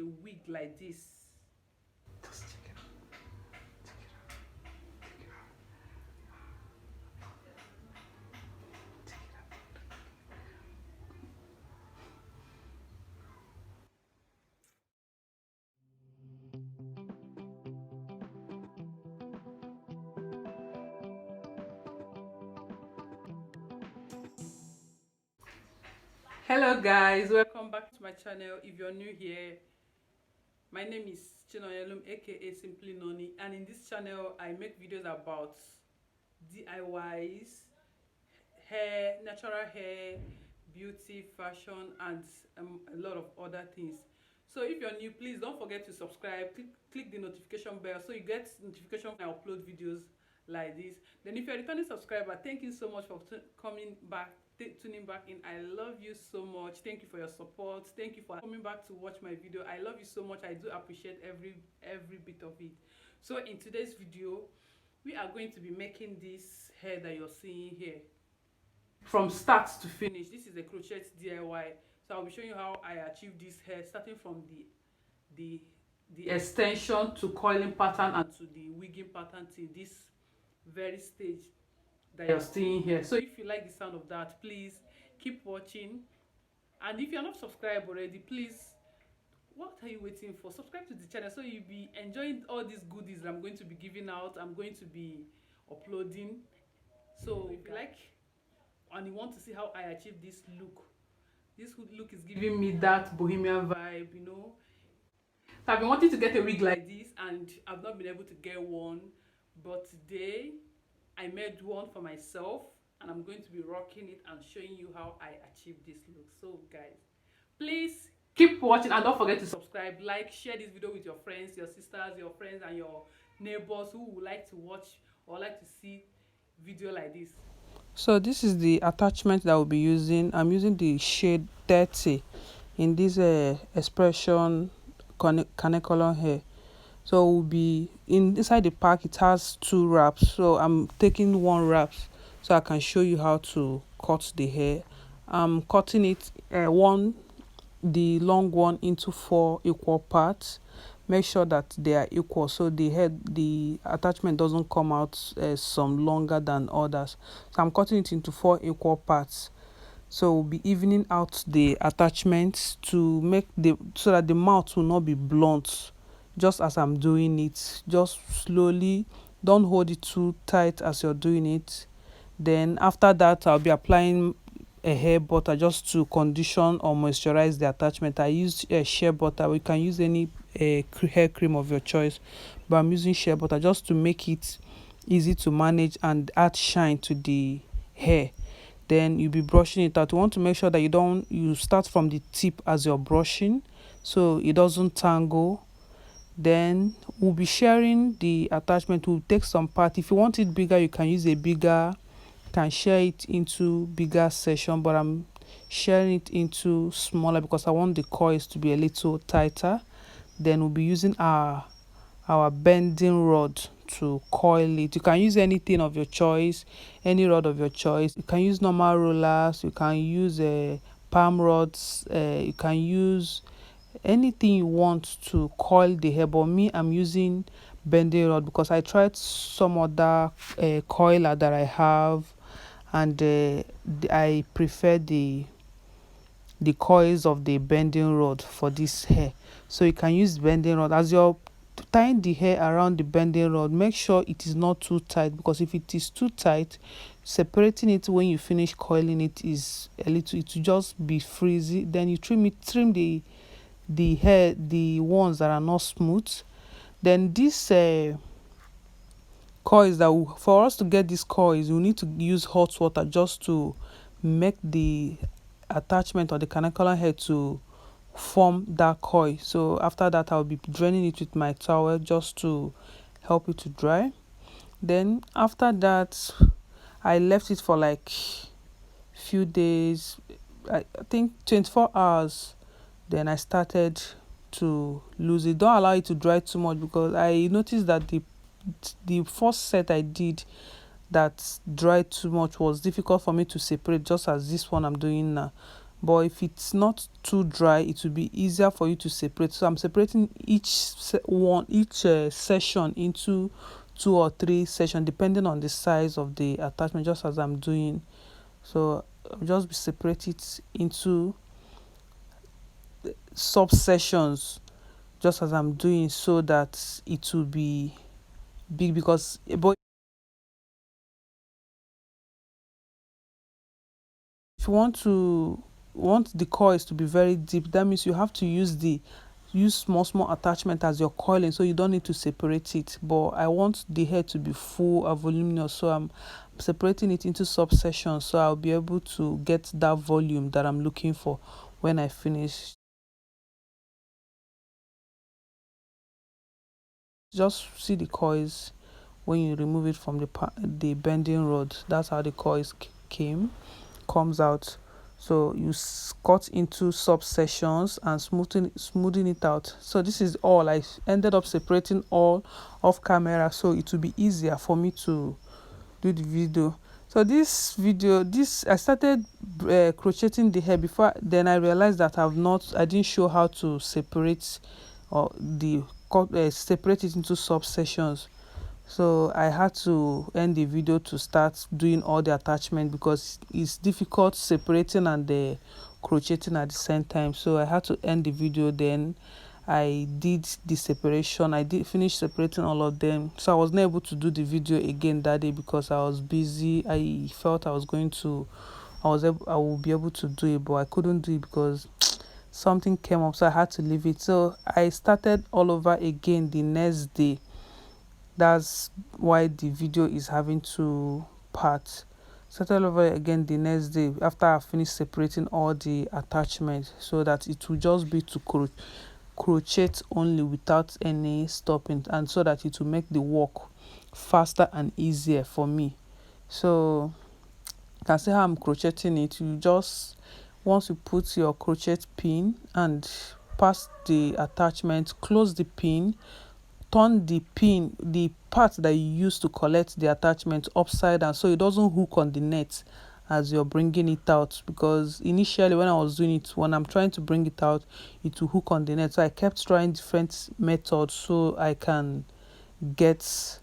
a wig like this. Just check it out. Check it out. Check it out. Check it out. Hello guys, welcome back to my channel. If you're new here, my name is Chinoyelum, aka Simply Noni, and in this channel I make videos about DIYs, hair, natural hair, beauty, fashion, and a lot of other things. So if you're new, please don't forget to subscribe. Click the notification bell so you get notification when I upload videos like this. Then if you're a returning subscriber, thank you so much for coming back, tuning back in. I love you so much. Thank you for your support. Thank you for coming back to watch my video. I love you so much. I do appreciate every bit of it. So in today's video, we are going to be making this hair that you're seeing here from start to finish. This is a crochet DIY, so I'll be showing you how I achieved this hair, starting from the extension to coiling pattern and to the wigging pattern till this very stage that you're seeing here. So if you like the sound of that, please keep watching, and if you're not subscribed already, please, what are you waiting for? Subscribe to the channel so you'll be enjoying all these goodies that I'm going to be giving out, I'm going to be uploading. So if you like and you want to see how I achieve this look is giving me that bohemian vibe, you know. So I've been wanting to get a wig like this and I've not been able to get one, but today I made one for myself and I'm going to be rocking it and showing you how I achieved this look. So guys, please keep watching and don't forget to subscribe, like, share this video with your friends, your sisters, your friends, and your neighbors who would like to watch or like to see video like this. So this is the attachment that we'll be using. I'm using the shade 30 in this expression kanekalon hair. So we'll be inside the pack. It has 2 wraps, so I'm taking 1 wrap so I can show you how to cut the hair. I'm cutting it the long one into 4 equal parts. Make sure that they are equal so the attachment doesn't come out some longer than others. So I'm cutting it into 4 equal parts. So we'll be evening out the attachments to make so that the mouth will not be blunt. Just as I'm doing it, just slowly, don't hold it too tight as you're doing it. Then after that, I'll be applying a hair butter just to condition or moisturize the attachment. I used shea butter. We can use any hair cream of your choice, but I'm using shea butter just to make it easy to manage and add shine to the hair. Then you'll be brushing it out. You want to make sure that you start from the tip as you're brushing so it doesn't tangle. Then we'll be sharing the attachment. We'll take some part. If you want it bigger, you can use a bigger, can share it into bigger section, but I'm sharing it into smaller because I want the coils to be a little tighter. Then we'll be using our bending rod to coil it. You can use anything of your choice, any rod of your choice. You can use normal rollers, you can use palm rods, you can use anything you want to coil the hair, but me, I'm using bending rod because I tried some other coiler that I have, and I prefer the coils of the bending rod for this hair. So you can use bending rod. As you're tying the hair around the bending rod, make sure it is not too tight, because if it is too tight, separating it when you finish coiling it is a little, it will just be frizzy. Then you trim the hair, the ones that are not smooth. Then this coils, for us to get these coils, we need to use hot water just to make the attachment or the kanekalon hair to form that coil. So after that, I'll be draining it with my towel just to help it to dry. Then after that, I left it for like few days, I think 24 hours. Then I started to lose it. Don't allow it to dry too much, because I noticed that the first set I did that dried too much was difficult for me to separate, just as this one I'm doing now. but if it's not too dry, it will be easier for you to separate. So I'm separating each session into 2 or 3 sessions depending on the size of the attachment, just as I'm doing. So I'll just be separate it into subsessions just as I'm doing, so that it will be big. Because but if you want the coils to be very deep, that means you have to use small attachment as your coiling, so you don't need to separate it. But I want the hair to be full and voluminous, so I'm separating it into subsections, so I'll be able to get that volume that I'm looking for when I finish. Just see the coils when you remove it from the bending rod. That's how the coils comes out. So you cut into subsections and smoothing it out. So this is all. I ended up separating all off camera, so it will be easier for me to do the video. So this I started crocheting the hair before. Then I realized that I didn't show how to separate or separate it into subsections. So I had to end the video to start doing all the attachment, because it's difficult separating and crocheting at the same time. So I had to end the video. Then I did the separation. I did finish separating all of them. So I was not able to do the video again that day because I was busy. I felt I will be able to do it, but I couldn't do it because something came up, so I had to leave it. So I started all over again the next day. That's why the video is having 2 parts. Started all over again the next day after I finished separating all the attachments, so that it will just be to crochet only without any stopping, and so that it will make the work faster and easier for me. So you can see how I'm crocheting it. You just, once you put your crochet pin and pass the attachment, close the pin, turn the pin, the part that you use to collect the attachment, upside down, so it doesn't hook on the net as you're bringing it out. Because initially when I was doing it, when I'm trying to bring it out, it will hook on the net. So I kept trying different methods so I can get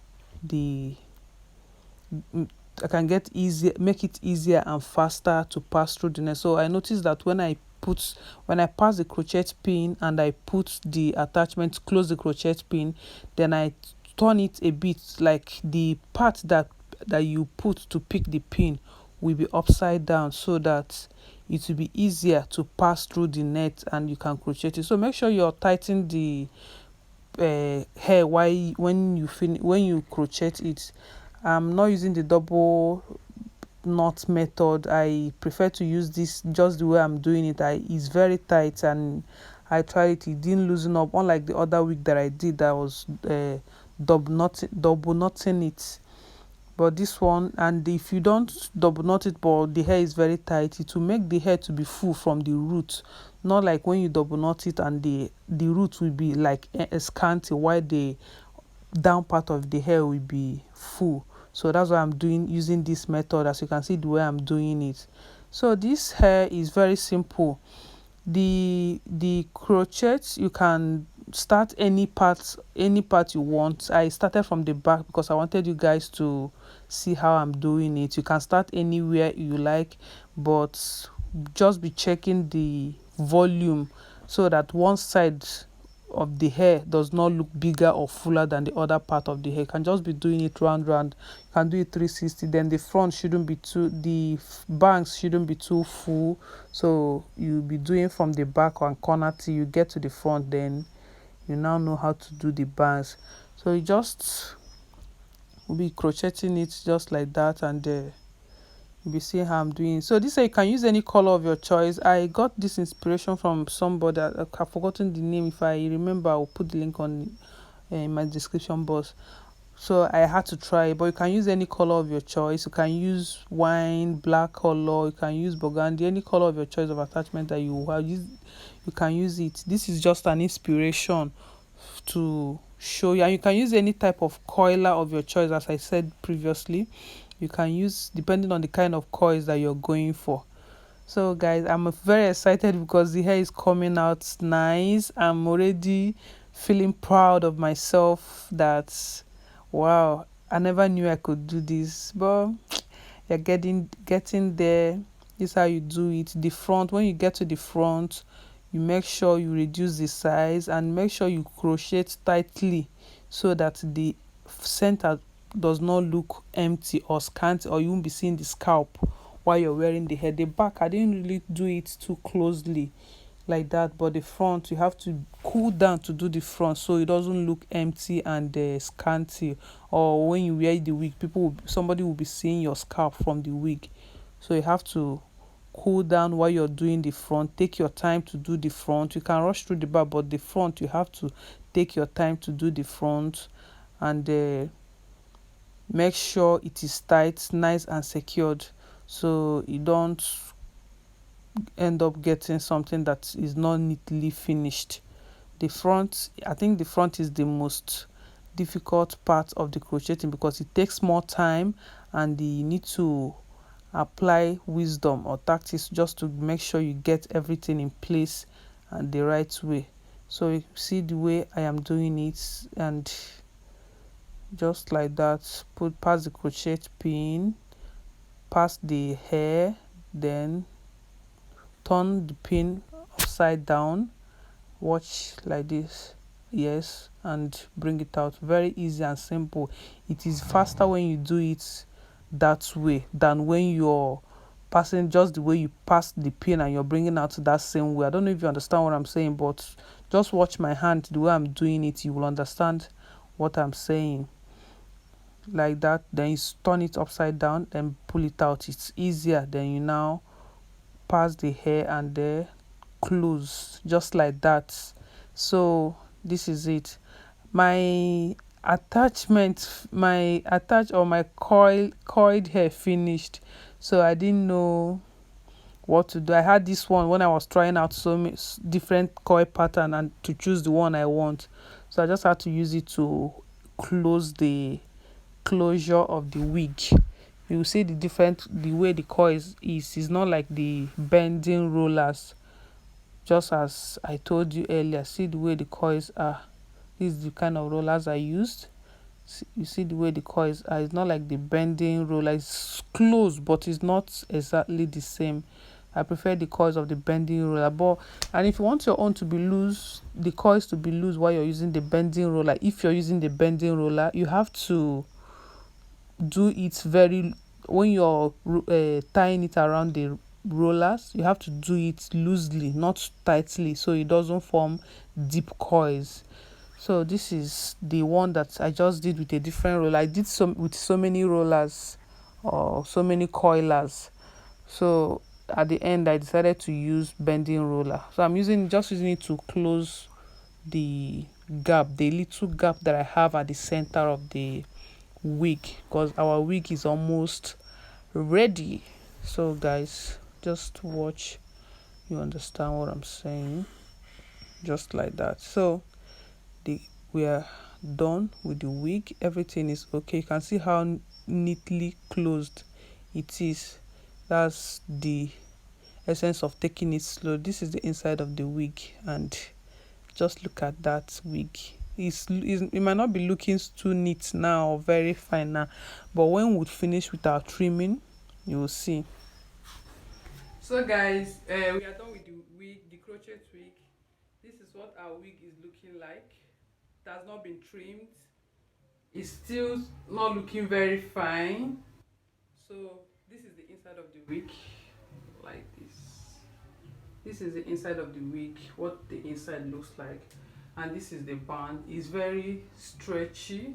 make it easier and faster to pass through the net. So I noticed that when I pass the crochet pin and I put the attachment, close the crochet pin, then I turn it a bit, like the part that you put to pick the pin will be upside down, so that it will be easier to pass through the net and you can crochet it. So make sure you're tightening the hair when you crochet it. I'm not using the double knot method. I prefer to use this just the way I'm doing it. It's very tight, and I tried it didn't loosen up, unlike the other wig that I did that was double knotting it. But this one, and if you don't double knot it but the hair is very tight, it will make the hair to be full from the root, not like when you double knot it and the root will be like scanty, while the down part of the hair will be full. So that's why I'm using this method, as you can see the way I'm doing it. So this hair is very simple. The crochet, you can start any part you want. I started from the back because I wanted you guys to see how I'm doing it. You can start anywhere you like, but just be checking the volume so that one side of the hair does not look bigger or fuller than the other part of the hair. You can just be doing it round. You can do it 360. Then the front shouldn't be the bangs shouldn't be too full, so you'll be doing from the back and corner till you get to the front. Then you now know how to do the bangs. So you just will be crocheting it just like that, and you'll be seeing how I'm doing. So this, you can use any color of your choice. I got this inspiration from somebody. I've forgotten the name. If I remember, I'll put the link on in my description box. So I had to try it, but you can use any color of your choice. You can use wine, black color, you can use burgundy, any color of your choice of attachment that you have used, you can use it. This is just an inspiration to show you, and you can use any type of coiler of your choice. As I said previously, you can use depending on the kind of coils that you're going for. So guys, I'm very excited because the hair is coming out nice. I'm already feeling proud of myself that wow, I never knew I could do this, but you're getting there. This is how you do it. The front, when you get to the front, you make sure you reduce the size and make sure you crochet tightly so that the center does not look empty or scanty, or you won't be seeing the scalp while you're wearing the hair. The back, I didn't really do it too closely like that, but the front, you have to cool down to do the front so it doesn't look empty and scanty, or when you wear the wig, somebody will be seeing your scalp from the wig. So you have to cool down while you're doing the front. Take your time to do the front. You can rush through the back, but the front, you have to take your time to do the front, and make sure it is tight, nice and secured, so you don't end up getting something that is not neatly finished. The front, I think the front is the most difficult part of the crocheting because it takes more time, and you need to apply wisdom or tactics just to make sure you get everything in place and the right way. So you see the way I am doing it, and just like that, put past the crochet pin, past the hair, then turn the pin upside down, watch like this, yes, and bring it out. Very easy and simple. It is faster when you do it that way than when you're passing just the way you pass the pin and you're bringing out that same way. I don't know if you understand what I'm saying, but just watch my hand, the way I'm doing it, you will understand what I'm saying. Like that, then you turn it upside down, then pull it out. It's easier. Then you now pass the hair and there close just like that. So this is it. My my coiled hair finished, so I didn't know what to do. I had this one when I was trying out so many different coil pattern and to choose the one I want, so I just had to use it to close the closure of the wig. You see the way the coils is not like the bending rollers, just as I told you earlier. See the way the coils are. This is the kind of rollers I used. You see the way the coils are. It's not like the bending roller. It's close, but it's not exactly the same. I prefer the coils of the bending roller. And if you want your own to be loose, the coils to be loose while you're using the bending roller, if you're using the bending roller, you have to do it very, when you're tying it around the rollers, you have to do it loosely, not tightly, so it doesn't form deep coils. So this is the one that I just did with a different roller. I did some with so many rollers or so many coilers, so at the end I decided to use bending roller. So I'm using it to close the gap, the little gap that I have at the center of the wig, because our wig is almost ready. So guys, just watch, you understand what I'm saying, just like that. So we are done with the wig. Everything is okay. You can see how neatly closed it is. That's the essence of taking it slow. This is the inside of the wig, and just look at that wig. It might not be looking too neat now or very fine now, but when we finish with our trimming, you will see. So guys, we are done with the wig, the crochet wig. This is what our wig is looking like. It has not been trimmed. It's still not looking very fine. So this is the inside of the wig, like this. This is the inside of the wig, what the inside looks like. And this is the band. It's very stretchy.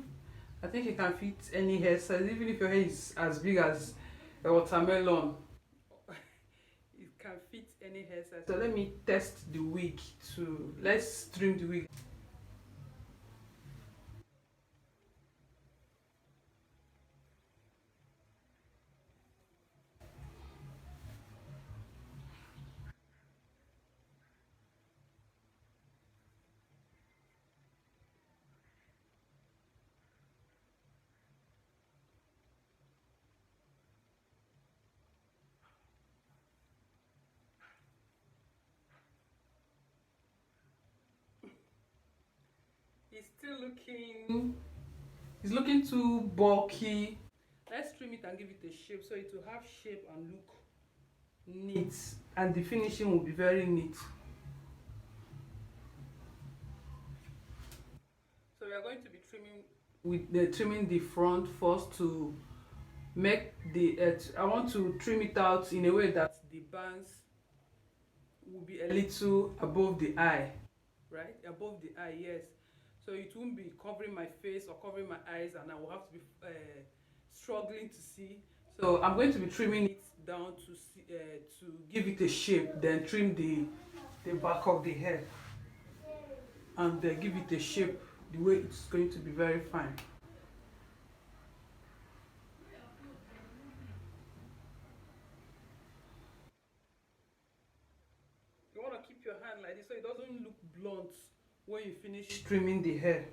I think it can fit any hair size, even if your hair is as big as a watermelon. It can fit any hair size. So let me test the wig to, let's trim the wig. it's looking too bulky. Let's trim it and give it a shape so it will have shape and look neat, and the finishing will be very neat. So we are going to be trimming the front first to make the I want to trim it out in a way that the bangs will be a little above the eye, right? Above the eye, yes. So it won't be covering my face or covering my eyes, and I will have to be struggling to see. So I'm going to be trimming it down to see, to give it a shape, then trim the back of the head, and give it a shape the way it's going to be very fine. You want to keep your hand like this so it doesn't look blunt when you finish trimming the hair.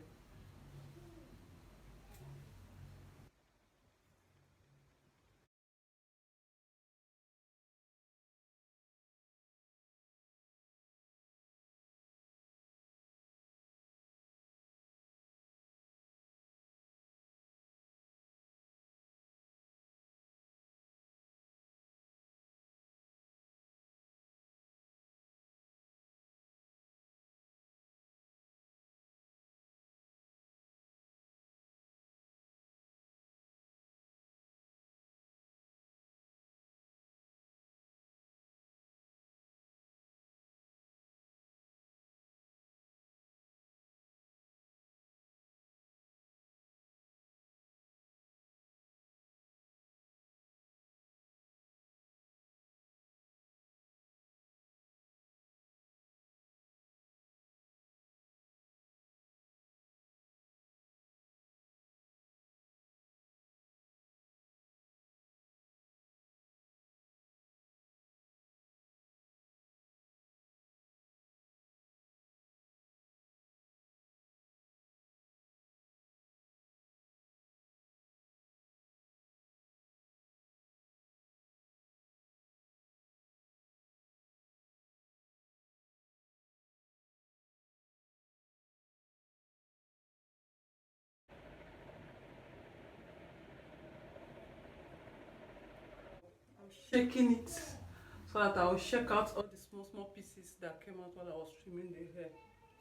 I'm shaking it so that I will shake out all the small pieces that came out while I was trimming the hair.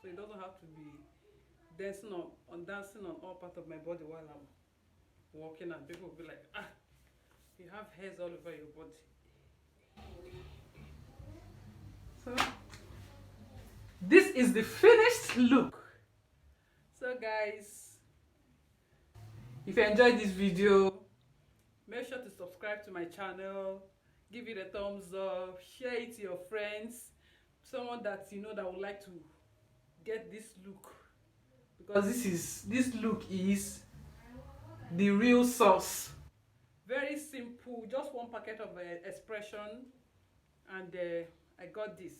So it doesn't have to be dancing on all part of my body while I'm walking, and people will be like, ah, you have hairs all over your body. So this is the finished look. So guys, if you enjoyed this video, make sure to subscribe to my channel, give it a thumbs up, share it to your friends, someone that you know that would like to get this look, because this look is the real sauce. Very simple, just one packet of expression, and I got this.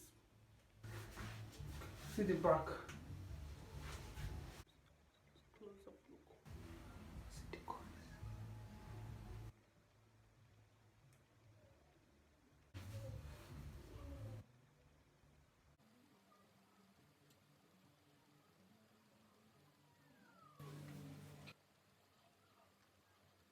See the back.